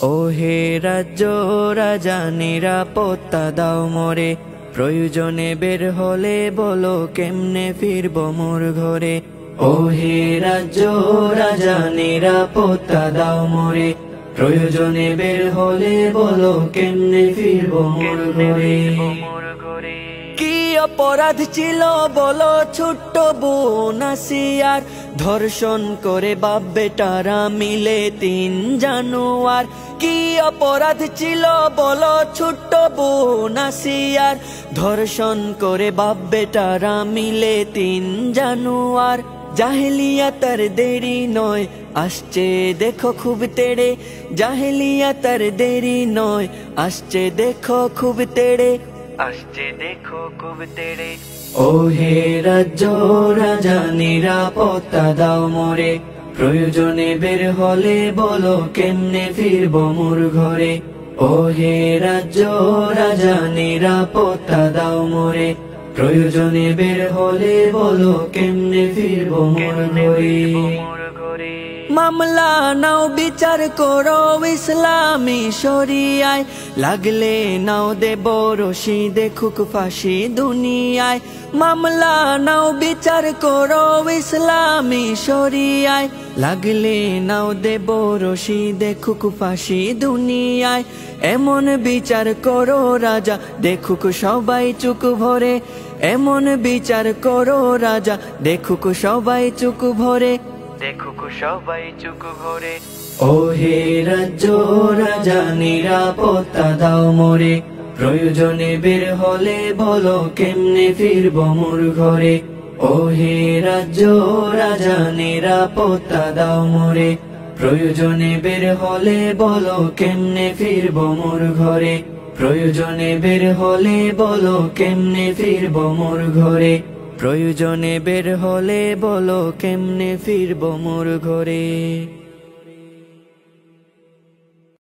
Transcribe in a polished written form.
ও হে রাজ্য রাজা নিরাপত্তা দাও মোরে, প্রয়োজনে বের হলে বলো কেমনে ফিরবো মোর ঘরে। ও হে রাজ্য রাজা নিরাপত্তা দাও মোরে, প্রয়োজনে বের হলে বলো কেমনে ফিরবো মোর ঘরে। কি অপরাধ ছিল বলো ছোট্ট বোন আসিয়ার, ধর্ষণ করে বাপ বেটারা মিলে 3 জানুয়ার। কি অপরাধ ছিল বলো ছোট্ট বোন আসিয়ার, ধর্ষণ করে বাপ বেটারা মিলে 3 জানুয়ার। জাহেলিয়াতের দেরি নয় আসছে দেখো খুব তেড়ে, জাহেলিয়াতের দেরি নয় আসছে দেখো খুব তেড়ে, আসছে দেখো খুব তেড়ে। ও হে রাজ্য রাজা নিরাপত্তা দাও মোরে, প্রয়োজনে বের হলে বলো কেমনে ফিরবো মোর ঘরে। ও হে রাজ্য রাজা নিরাপত্তা দাও মোরে, প্রয়োজনে বের হলে বলো কেমনে ফিরবো মোর ঘরে। মামলা নাও বিচার করো ইসলামী শরিয়ায়, লাগলে নাও দেব রশি দেখুক ফাঁসি দুনিয়ায়। মামলা নাও বিচার করো ইসলামী শরিয়ায়, লাগলে নাও দেব রশি দেখুক ফাঁসি দুনিয়ায়। এমন বিচার করো রাজা দেখুক সবাই চুক ভরে, এমন বিচার করো রাজা দেখুক সবাই চুক ভরে, দেখুক সবাই চুক ভরে। ও হে রাজ্য রাজা নিরাপত্তা দাও মোরে, প্রয়োজনে বের হলে বলো কেমনে ফিরবো মোর ঘরে। ও হে রাজ্য রাজা নিরাপত্তা দাও মোরে, প্রয়োজনে বের হলে বলো কেমনে ফিরবো মোর ঘরে। প্রয়োজনে বের হলে বলো কেমনে ফিরবো মোর ঘরে, প্রয়োজনে বের হলে বলো কেমনে ফিরবো মোর ঘরে।